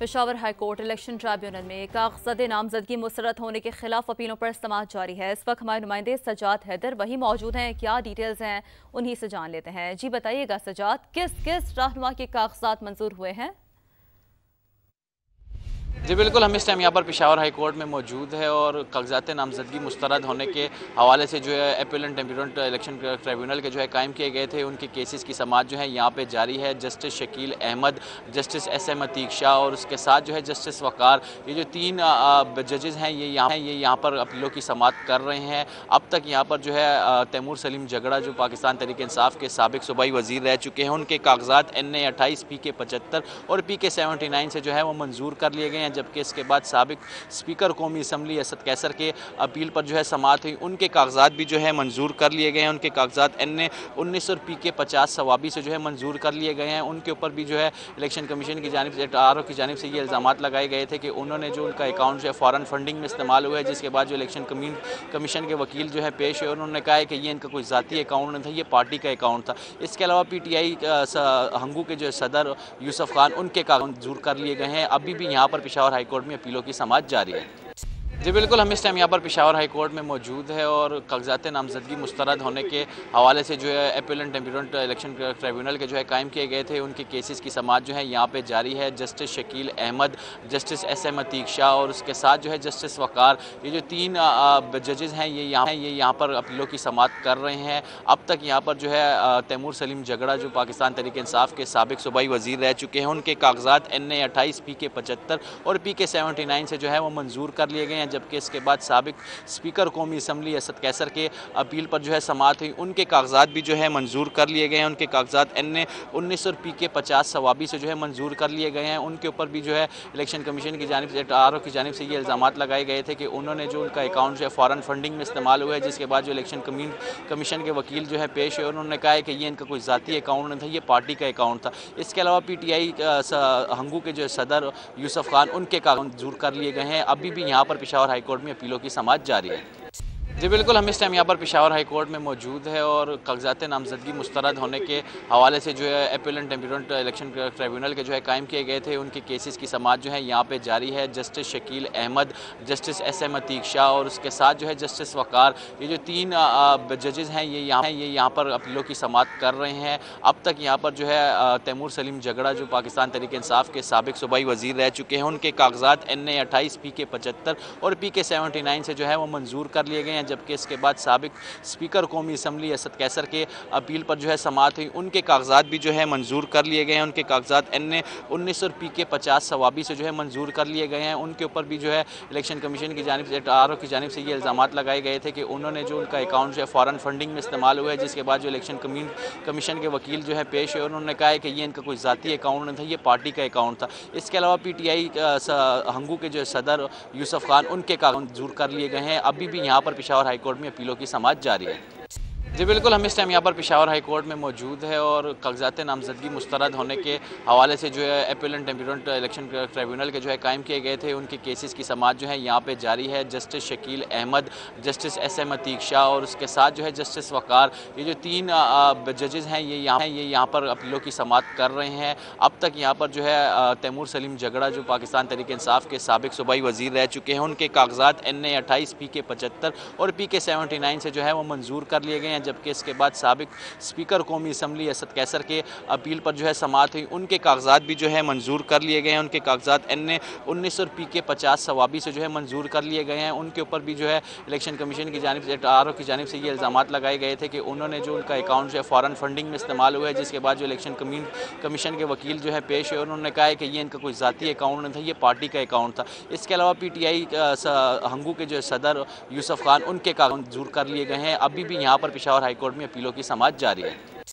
Peshawar high court election tribunal में कागजात नामजदगी मुस्तरद होने के खिलाफ अपीलों पर समाअत जारी है। इस वक्त हमारे नुमाइंदे सजाद हैदर वही मौजूद हैं। क्या डिटेल्स हैं उन्हीं से जान लेते हैं। जी बताइएगा सजाद, किस किस रहनुमा के कागजात मंजूर हुए हैं? जी बिल्कुल, हम इस टाइम यहाँ पर पेशावर हाई कोर्ट में मौजूद है और कागजात नामजदगी मुस्तरद होने के हवाले से जो है appeal and tribunal election tribunal के जो है कायम किए गए थे, उनके केसेस की समाअत जो है यहाँ पे जारी है। Justice Shakeel Ahmed, justice SM Atiq Shah और उसके साथ जो है जस्टिस वकार, ये जो तीन जजेज़ हैं ये यहाँ पर अपीलों की समाअत कर रहे हैं। अब तक यहाँ पर जो है तैमूर सलीम झगड़ा जो पाकिस्तान तहरीक इंसाफ के साबिक सूबाई वज़ीर रह चुके हैं, उनके कागजात NA 28 PK 75 और PK 79 से जो है वो मंजूर कर लिए गए हैं। जबकि इसके बाद साबिक स्पीकर कौमी असम्बली असद कैसर के अपील पर जो है समाअत हुई, उनके कागजात भी जो है मंजूर कर लिए गए हैं। उनके कागजात NA 19 और PK 50 सवाबी से जो है मंजूर कर लिए गए हैं। उनके ऊपर भी जो है इलेक्शन कमीशन की जानिब से RO की जानिब से ये इल्ज़ामात लगाए गए थे कि उन्होंने जो उनका अकाउंट जो है फ़ॉरेन फंडिंग में इस्तेमाल हुआ है। जिसके बाद जो इलेक्शन कमीशन के वकील जो है पेश है, उन्होंने कहा है कि ये इनका कोई ज़ाती अकाउंट नहीं था, ये पार्टी का अकाउंट था। इसके अलावा PTI हंगू के जो सदर यूसुफ खान, उनके कागजात मंजूर कर लिए गए हैं। अभी भी यहाँ पर पेशावर हाई कोर्ट में अपीलों की समाअत जारी है। जी बिल्कुल, हम इस टाइम यहाँ पर पेशावर हाई कोर्ट में मौजूद है और कागजात नामजदगी मुस्तरद होने के हवाले से जो है appeal and tribunal election tribunal के जो है कायम किए गए थे, उनके केसेस की समाअत जो है यहाँ पे जारी है। Justice Shakeel Ahmed, justice SM Atiq Shah और उसके साथ जो है जस्टिस वकार, ये जो तीन जजेज़ हैं ये यहाँ पर अपीलों की समाअत कर रहे हैं। अब तक यहाँ पर जो है तैमूर सलीम झगड़ा जो पाकिस्तान तहरीक इंसाफ के साबिक सूबाई वज़ीर रह चुके हैं, उनके कागजात NA 28 PK 75 और PK 79 से जो है वो मंजूर कर लिए गए हैं। जबकि इसके बाद साबिक स्पीकर कौमी असम्बली असद कैसर के अपील पर जो है समाअत हुई, उनके कागजात भी जो है मंजूर कर लिए गए हैं। उनके कागजात NA 19 और PK 50 सवाबी से जो है मंजूर कर लिए गए हैं। उनके ऊपर भी जो है इलेक्शन कमीशन की जानिब से RO की जानिब से ये इल्ज़ामात लगाए गए थे कि उन्होंने जो उनका अकाउंट जो है फ़ॉरेन फंडिंग में इस्तेमाल हुआ है। जिसके बाद जो इलेक्शन कमीशन के वकील जो है पेश है, उन्होंने कहा है कि ये इनका कोई ज़ाती अकाउंट नहीं था, ये पार्टी का अकाउंट था। इसके अलावा PTI हंगू के जो सदर यूसुफ खान, उनके कागजात मंजूर कर लिए गए हैं। अभी भी यहाँ पर पेशावर हाई कोर्ट में अपीलों की समाअत जारी है। जी बिल्कुल, हम इस टाइम यहाँ पर पेशावर हाई कोर्ट में मौजूद है और कागजात नामजदगी मुस्तरद होने के हवाले से जो है appeal and tribunal election tribunal के जो है कायम किए गए थे, उनके केसेस की समाअत जो है यहाँ पे जारी है। Justice Shakeel Ahmed, justice SM Atiq Shah और उसके साथ जो है जस्टिस वकार, ये जो तीन जजेज़ हैं ये यहाँ पर अपीलों की समाअत कर रहे हैं। अब तक यहाँ पर जो है तैमूर सलीम झगड़ा जो पाकिस्तान तहरीक इंसाफ के साबिक सूबाई वज़ीर रह चुके हैं, उनके कागजात NA 28 PK 75 और PK 79 से जो है वो मंजूर कर लिए गए हैं। जबकि इसके बाद साबिक स्पीकर कौमी असम्बली असद कैसर के अपील पर जो है समाअत हुई, उनके कागजात भी जो है मंजूर कर लिए गए हैं। उनके कागजात NA 19 और PK 50 सवाबी से जो है मंजूर कर लिए गए हैं। उनके ऊपर भी जो है इलेक्शन कमीशन की जानिब से RO की जानिब से ये इल्ज़ामात लगाए गए थे कि उन्होंने जो उनका अकाउंट जो है फ़ॉरेन फंडिंग में इस्तेमाल हुआ है। जिसके बाद जो इलेक्शन कमीशन के वकील जो है पेश है, उन्होंने कहा है कि ये इनका कोई ज़ाती अकाउंट नहीं था, ये पार्टी का अकाउंट था। इसके अलावा PTI हंगू के जो सदर यूसुफ खान, उनके कागजात मंजूर कर लिए गए हैं। अभी भी यहाँ पर पेशावर हाई कोर्ट में अपीलों की समाअत जारी है। जी बिल्कुल, हम इस टाइम यहाँ पर पेशावर हाई कोर्ट में मौजूद है और कागजात नामजदगी मुस्तरद होने के हवाले से जो है appeal and tribunal election tribunal के जो है कायम किए गए थे, उनके केसेस की समाअत जो है यहाँ पे जारी है। Justice Shakeel Ahmed, justice SM Atiq Shah और उसके साथ जो है जस्टिस वकार, ये जो तीन जजेज़ हैं ये यहाँ पर अपीलों की समाअत कर रहे हैं। अब तक यहाँ पर जो है तैमूर सलीम झगड़ा जो पाकिस्तान तहरीक इंसाफ के साबिक सूबाई वज़ीर रह चुके हैं, उनके कागजात NA 28 PK 75 और PK 79 से जो है वो मंजूर कर लिए गए हैं। जबकि इसके बाद साबिक स्पीकर कौमी असम्बली असद कैसर के अपील पर जो है समाअत हुई, उनके कागजात भी जो है मंजूर कर लिए गए हैं। उनके कागजात NA 19 और PK 50 सवाबी से जो है मंजूर कर लिए गए हैं। उनके ऊपर भी जो है इलेक्शन कमीशन की जानिब से RO की जानिब से ये इल्ज़ामात लगाए गए थे कि उन्होंने जो उनका अकाउंट जो है फ़ॉरेन फंडिंग में इस्तेमाल हुआ है। जिसके बाद जो इलेक्शन कमीशन के वकील जो है पेश है, उन्होंने कहा है कि ये इनका कोई ज़ाती अकाउंट नहीं था, ये पार्टी का अकाउंट था। इसके अलावा PTI हंगू के जो सदर यूसुफ खान, उनके कागजात मंजूर कर लिए गए हैं। अभी भी यहाँ पर पेशावर हाई कोर्ट में अपीलों की समाअत जारी है।